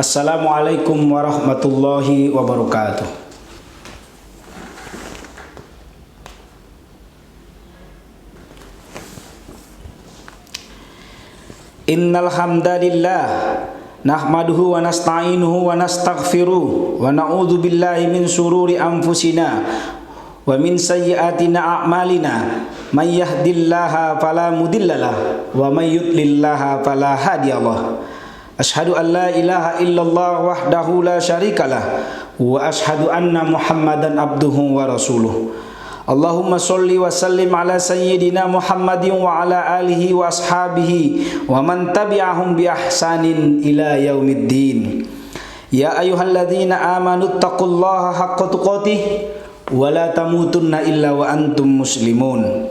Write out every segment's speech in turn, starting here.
Assalamualaikum warahmatullahi wabarakatuh. Innal hamdalillah nahmaduhu wa nasta'inuhu wa nastaghfiruh wa na'udzu billahi min shururi anfusina wa min sayyiati a'malina. May yahdillaha fala mudhillalah wa may yudlillaha fala hadiyalah. Asyhadu an la ilaha illallah wahdahu la syarikalah wa asyhadu anna Muhammadan abduhu wa rasuluh. Allahumma sholli wa sallim ala sayyidina Muhammadin wa ala alihi wa ashabihi wa man tabi'ahum bi ihsanin ila yaumiddin. Ya ayyuhalladzina amanu taqullaha haqqa tuqatih wa la tamutunna illa wa antum muslimun.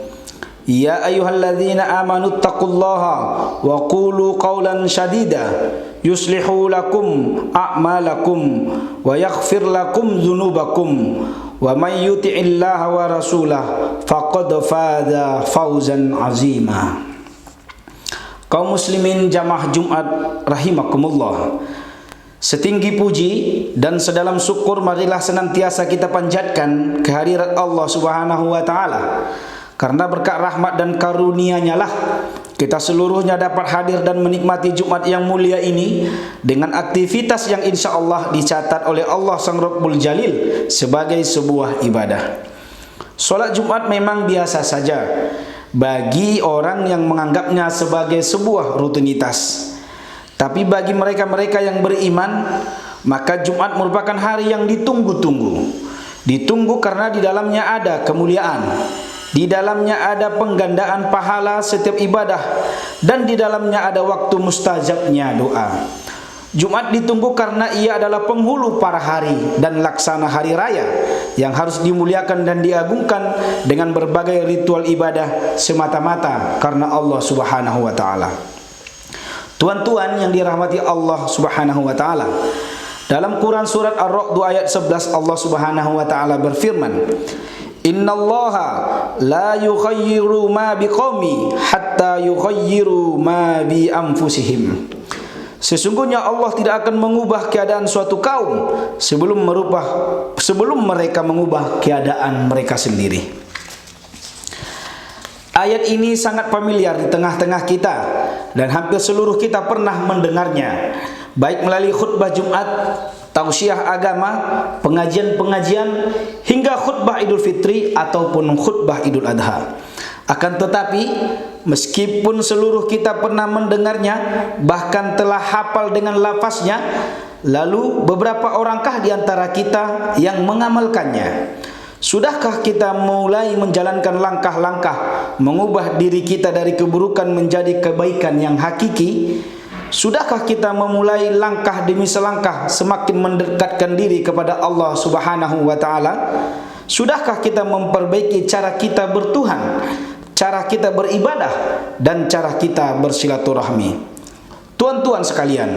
Ya ayyuhalladzina amanu taqullaha wa qulu qawlan shadida yuslihu lakum a'malakum wa yaghfir lakum dzunubakum wa may yuti'illaha wa rasulah faqad faza fawzan azima. Kaum muslimin jamaah Jumat rahimakumullah, setinggi puji dan sedalam syukur marilah senantiasa kita panjatkan kehadirat Allah Subhanahu wa taala. Karena berkat rahmat dan karunia-Nya lah kita seluruhnya dapat hadir dan menikmati Jumat yang mulia ini dengan aktivitas yang insya Allah dicatat oleh Allah Sang Rabbul Jalil sebagai sebuah ibadah. Solat Jumat memang biasa saja bagi orang yang menganggapnya sebagai sebuah rutinitas. Tapi bagi mereka-mereka yang beriman, maka Jumat merupakan hari yang ditunggu-tunggu. Ditunggu karena di dalamnya ada kemuliaan, di dalamnya ada penggandaan pahala setiap ibadah, dan di dalamnya ada waktu mustajabnya doa. Jumat ditunggu karena ia adalah penghulu para hari dan laksana hari raya yang harus dimuliakan dan diagungkan dengan berbagai ritual ibadah semata-mata karena Allah Subhanahu wa taala. Tuan-tuan yang dirahmati Allah Subhanahu wa taala, dalam Quran surat Ar-Ra'd ayat 11 Allah Subhanahu wa taala berfirman, Innallaha la yughayyiru ma biqaumi hatta yughayyiru ma bi anfusihim. Sesungguhnya Allah tidak akan mengubah keadaan suatu kaum sebelum mereka mengubah keadaan mereka sendiri. Ayat ini sangat familiar di tengah-tengah kita dan hampir seluruh kita pernah mendengarnya, baik melalui khutbah Jumat, tausiah agama, pengajian-pengajian, hingga khutbah Idul Fitri ataupun khutbah Idul Adha. Akan tetapi, meskipun seluruh kita pernah mendengarnya, bahkan telah hafal dengan lafaznya, lalu beberapa orangkah di antara kita yang mengamalkannya? Sudahkah kita mulai menjalankan langkah-langkah mengubah diri kita dari keburukan menjadi kebaikan yang hakiki? Sudahkah kita memulai langkah demi selangkah semakin mendekatkan diri kepada Allah Subhanahu wa taala? Sudahkah kita memperbaiki cara kita bertuhan, cara kita beribadah, dan cara kita bersilaturahmi? Tuan-tuan sekalian,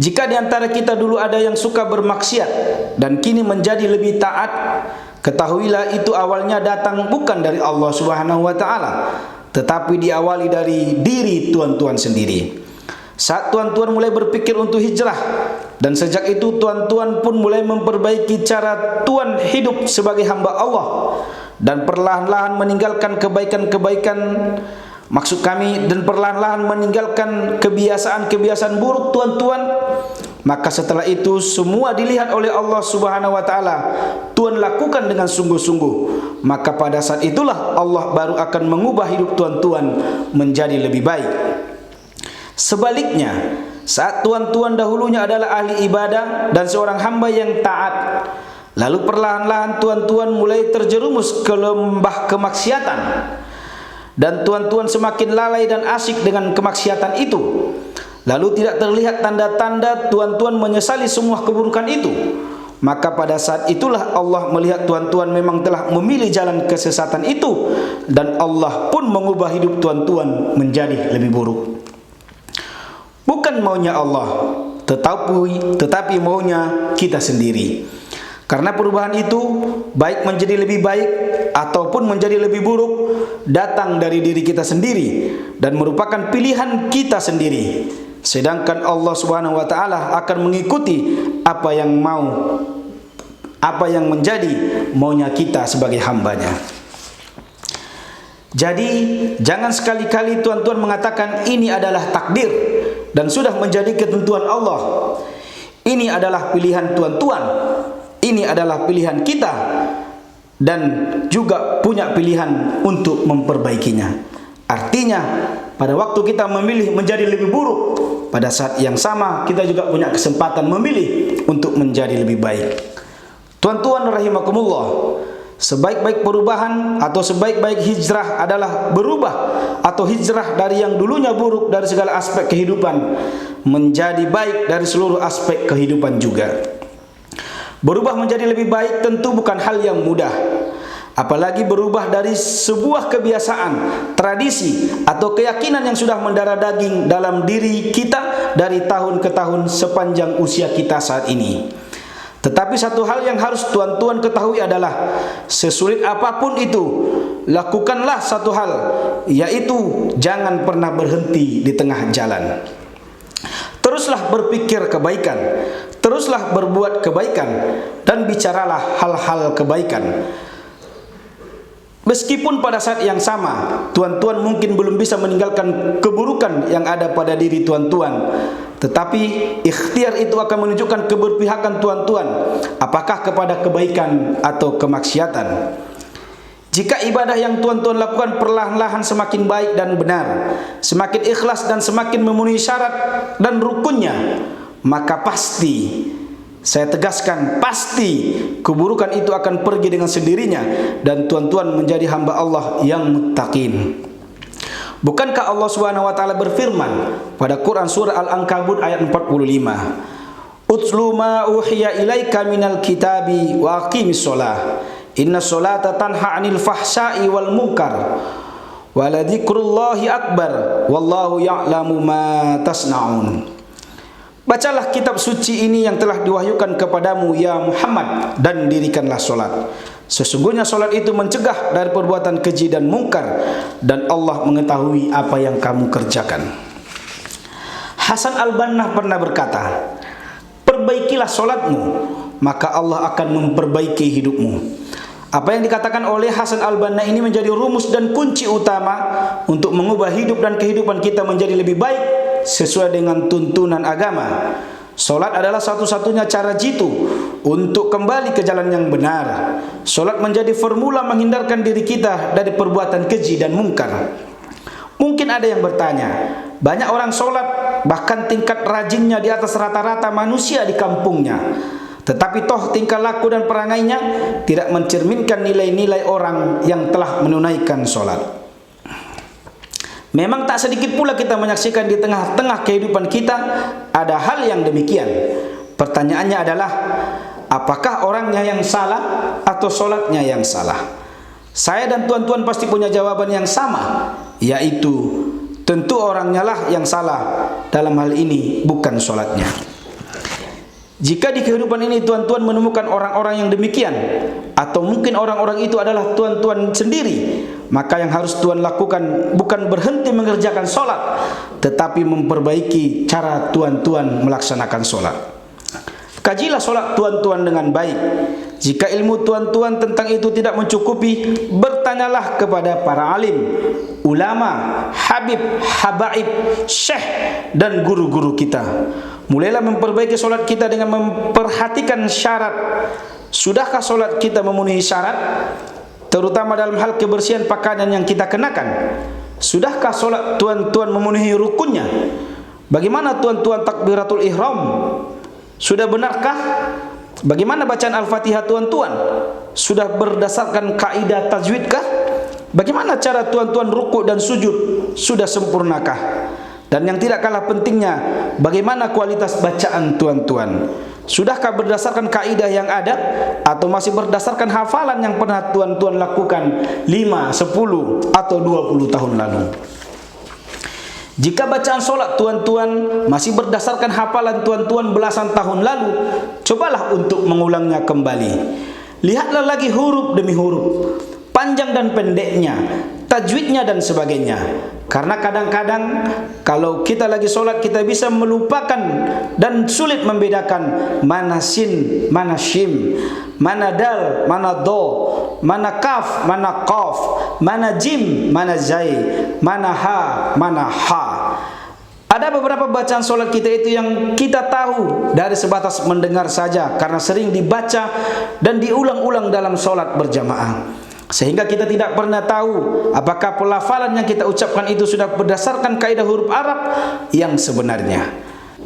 jika di antara kita dulu ada yang suka bermaksiat dan kini menjadi lebih taat, ketahuilah itu awalnya datang bukan dari Allah Subhanahu wa taala, tetapi diawali dari diri tuan-tuan sendiri. Saat tuan-tuan mulai berpikir untuk hijrah, dan sejak itu tuan-tuan pun mulai memperbaiki cara tuan hidup sebagai hamba Allah, dan perlahan-lahan meninggalkan kebaikan-kebaikan, maksud kami, dan perlahan-lahan meninggalkan kebiasaan-kebiasaan buruk tuan-tuan, maka setelah itu semua dilihat oleh Allah Subhanahu wa taala tuan lakukan dengan sungguh-sungguh, maka pada saat itulah Allah baru akan mengubah hidup tuan-tuan menjadi lebih baik. Sebaliknya, saat tuan-tuan dahulunya adalah ahli ibadah dan seorang hamba yang taat, lalu perlahan-lahan tuan-tuan mulai terjerumus ke lembah kemaksiatan, dan tuan-tuan semakin lalai dan asyik dengan kemaksiatan itu, lalu tidak terlihat tanda-tanda tuan-tuan menyesali semua keburukan itu, maka pada saat itulah Allah melihat tuan-tuan memang telah memilih jalan kesesatan itu, dan Allah pun mengubah hidup tuan-tuan menjadi lebih buruk. Bukan maunya Allah, tetapi maunya kita sendiri. Karena perubahan itu, baik menjadi lebih baik ataupun menjadi lebih buruk, datang dari diri kita sendiri dan merupakan pilihan kita sendiri. sedangkan Allah Subhanahu wa taala akan mengikuti apa yang menjadi maunya kita sebagai hambanya. Jadi jangan sekali-kali tuan-tuan mengatakan ini adalah takdir dan sudah menjadi ketentuan Allah. Ini adalah pilihan tuan-tuan, ini adalah pilihan kita, dan juga punya pilihan untuk memperbaikinya. Artinya pada waktu kita memilih menjadi lebih buruk, pada saat yang sama kita juga punya kesempatan memilih untuk menjadi lebih baik. Tuan-tuan rahimakumullah, sebaik-baik perubahan atau sebaik-baik hijrah adalah berubah atau hijrah dari yang dulunya buruk dari segala aspek kehidupan menjadi baik dari seluruh aspek kehidupan juga. Berubah menjadi lebih baik tentu bukan hal yang mudah, apalagi berubah dari sebuah kebiasaan, tradisi atau keyakinan yang sudah mendarah daging dalam diri kita dari tahun ke tahun sepanjang usia kita saat ini. Tetapi satu hal yang harus tuan-tuan ketahui adalah sesulit apapun itu, lakukanlah satu hal, yaitu jangan pernah berhenti di tengah jalan. Teruslah berpikir kebaikan, teruslah berbuat kebaikan, dan bicaralah hal-hal kebaikan. Meskipun pada saat yang sama tuan-tuan mungkin belum bisa meninggalkan keburukan yang ada pada diri tuan-tuan, tetapi ikhtiar itu akan menunjukkan keberpihakan tuan-tuan, apakah kepada kebaikan atau kemaksiatan. Jika ibadah yang tuan-tuan lakukan perlahan-lahan semakin baik dan benar, semakin ikhlas dan semakin memenuhi syarat dan rukunnya, maka pasti, saya tegaskan, pasti keburukan itu akan pergi dengan sendirinya dan tuan-tuan menjadi hamba Allah yang muttaqin. Bukankah Allah Subhanahu wa taala berfirman pada Quran surah Al-Ankabut ayat 45, "Utlu ma uhiya ilaika minal kitabi wa aqimis shalah. Inna sholata tanha 'anil fahsya'i wal munkar. Wa la dzikrullahi akbar. Wallahu ya'lamu ma tasna'un." Bacalah kitab suci ini yang telah diwahyukan kepadamu ya Muhammad, dan dirikanlah solat. Sesungguhnya solat itu mencegah dari perbuatan keji dan mungkar, dan Allah mengetahui apa yang kamu kerjakan. Hasan al-Banna pernah berkata, perbaikilah solatmu, maka Allah akan memperbaiki hidupmu. Apa yang dikatakan oleh Hasan al-Banna ini menjadi rumus dan kunci utama untuk mengubah hidup dan kehidupan kita menjadi lebih baik sesuai dengan tuntunan agama. Solat adalah satu-satunya cara jitu untuk kembali ke jalan yang benar. Solat menjadi formula menghindarkan diri kita dari perbuatan keji dan mungkar. Mungkin ada yang bertanya, banyak orang solat, bahkan tingkat rajinnya di atas rata-rata manusia di kampungnya, tetapi toh tingkah laku dan perangainya tidak mencerminkan nilai-nilai orang yang telah menunaikan solat. Memang tak sedikit pula kita menyaksikan di tengah-tengah kehidupan kita ada hal yang demikian. Pertanyaannya adalah, apakah orangnya yang salah atau solatnya yang salah? Saya dan tuan-tuan pasti punya jawaban yang sama, yaitu tentu orangnya lah yang salah dalam hal ini, bukan solatnya. Jika di kehidupan ini tuan-tuan menemukan orang-orang yang demikian, atau mungkin orang-orang itu adalah tuan-tuan sendiri, maka yang harus tuan lakukan bukan berhenti mengerjakan solat, tetapi memperbaiki cara tuan-tuan melaksanakan solat. Kajilah solat tuan-tuan dengan baik. Jika ilmu tuan-tuan tentang itu tidak mencukupi, bertanyalah kepada para alim, ulama, habib, habaib, syekh, dan guru-guru kita. Mulailah memperbaiki solat kita dengan memperhatikan syarat. Sudahkah solat kita memenuhi syarat, terutama dalam hal kebersihan pakaian yang kita kenakan? Sudahkah solat tuan-tuan memenuhi rukunnya? Bagaimana tuan-tuan takbiratul ihram? Sudah benarkah? Bagaimana bacaan Al-Fatihah tuan-tuan? Sudah berdasarkan kaidah tajwidkah? Bagaimana cara tuan-tuan ruku dan sujud? Sudah sempurnakah? Dan yang tidak kalah pentingnya, bagaimana kualitas bacaan tuan-tuan? Sudahkah berdasarkan kaidah yang ada, atau masih berdasarkan hafalan yang pernah tuan-tuan lakukan 5, 10, atau 20 tahun lalu? Jika bacaan solat tuan-tuan masih berdasarkan hafalan tuan-tuan belasan tahun lalu, cobalah untuk mengulangnya kembali. Lihatlah lagi huruf demi huruf, panjang dan pendeknya, tajwidnya dan sebagainya. Karena kadang-kadang kalau kita lagi sholat kita bisa melupakan dan sulit membedakan mana sin, mana shim, mana dal, mana do, mana kaf, mana qaf, mana jim, mana zai, mana ha, mana ha. Ada beberapa bacaan sholat kita itu yang kita tahu dari sebatas mendengar saja karena sering dibaca dan diulang-ulang dalam sholat berjamaah. Sehingga kita tidak pernah tahu apakah pelafalan yang kita ucapkan itu sudah berdasarkan kaidah huruf Arab yang sebenarnya.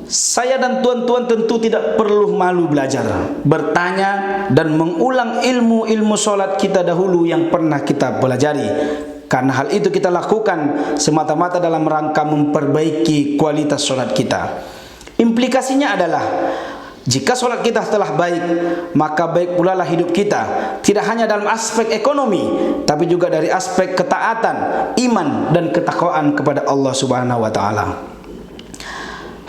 Saya dan tuan-tuan tentu tidak perlu malu belajar, bertanya dan mengulang ilmu-ilmu sholat kita dahulu yang pernah kita pelajari. Karena hal itu kita lakukan semata-mata dalam rangka memperbaiki kualitas sholat kita. Implikasinya adalah jika sholat kita telah baik, maka baik pula lah hidup kita. Tidak hanya dalam aspek ekonomi, tapi juga dari aspek ketaatan, iman, dan ketakwaan kepada Allah Subhanahu wa Ta'ala.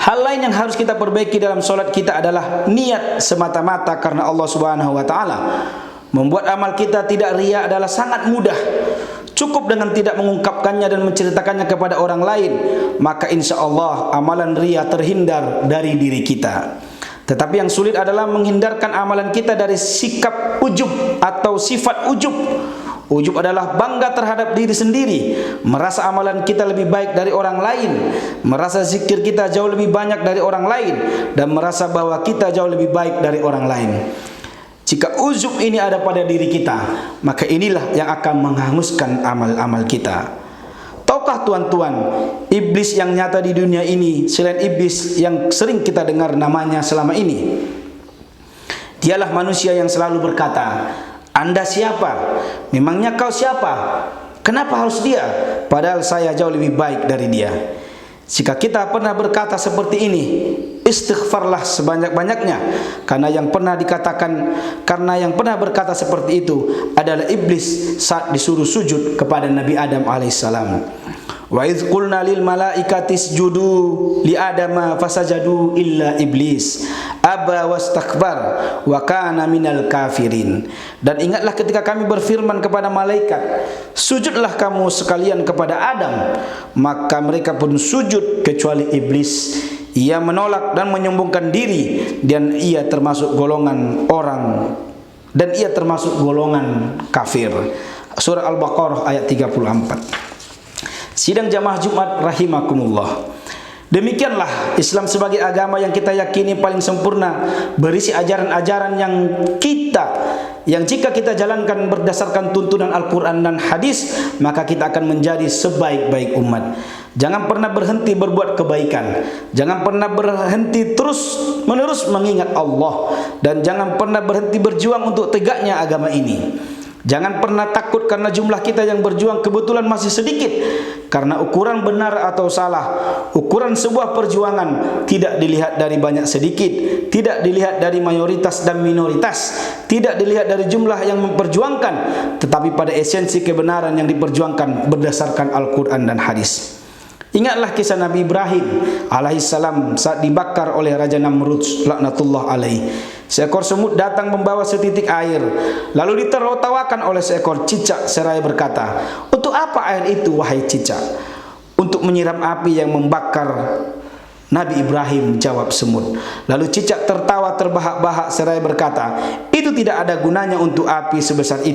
Hal lain yang harus kita perbaiki dalam sholat kita adalah niat semata-mata karena Allah Subhanahu wa Ta'ala. Membuat amal kita tidak riya adalah sangat mudah. Cukup dengan tidak mengungkapkannya dan menceritakannya kepada orang lain, maka insya Allah amalan riya terhindar dari diri kita. Tetapi yang sulit adalah menghindarkan amalan kita dari sikap ujub atau sifat ujub. Ujub adalah bangga terhadap diri sendiri, merasa amalan kita lebih baik dari orang lain, merasa zikir kita jauh lebih banyak dari orang lain, dan merasa bahwa kita jauh lebih baik dari orang lain. Jika ujub ini ada pada diri kita, maka inilah yang akan menghanguskan amal-amal kita. Tahukah tuan-tuan, iblis yang nyata di dunia ini selain iblis yang sering kita dengar namanya selama ini, dialah manusia yang selalu berkata, "Anda siapa? Memangnya kau siapa? Kenapa harus dia? Padahal saya jauh lebih baik dari dia." Jika kita pernah berkata seperti ini, istighfarlah sebanyak-banyaknya, karena yang pernah berkata seperti itu adalah iblis saat disuruh sujud kepada Nabi Adam alaihissalam. Wa idz qulna lil malaikati isjudu li adama fasajadu illa iblis aba wastakbar wa kana minal kafirin. Dan ingatlah ketika kami berfirman kepada malaikat, sujudlah kamu sekalian kepada Adam, maka mereka pun sujud kecuali iblis. Ia menolak dan menyombongkan diri, dan ia termasuk golongan kafir. Surah Al-Baqarah ayat 34. Sidang jamaah Jumat rahimakumullah. Demikianlah Islam sebagai agama yang kita yakini paling sempurna, berisi ajaran-ajaran yang jika kita jalankan berdasarkan tuntunan Al-Quran dan hadis, maka kita akan menjadi sebaik-baik umat. Jangan pernah berhenti berbuat kebaikan, jangan pernah berhenti terus-menerus mengingat Allah, dan jangan pernah berhenti berjuang untuk tegaknya agama ini. Jangan pernah takut karena jumlah kita yang berjuang kebetulan masih sedikit. Karena ukuran benar atau salah, ukuran sebuah perjuangan tidak dilihat dari banyak sedikit, tidak dilihat dari mayoritas dan minoritas, tidak dilihat dari jumlah yang memperjuangkan, tetapi pada esensi kebenaran yang diperjuangkan berdasarkan Al-Quran dan hadis. Ingatlah kisah Nabi Ibrahim alaihissalam saat dibakar oleh Raja Namrud laknatullah alaih. Seekor semut datang membawa setitik air, lalu ditertawakan oleh seekor cicak seraya berkata, "Untuk apa air itu wahai cicak?" "Untuk menyiram api yang membakar Nabi Ibrahim," jawab semut. Lalu cicak tertawa terbahak-bahak seraya berkata, "Itu tidak ada gunanya untuk api sebesar itu.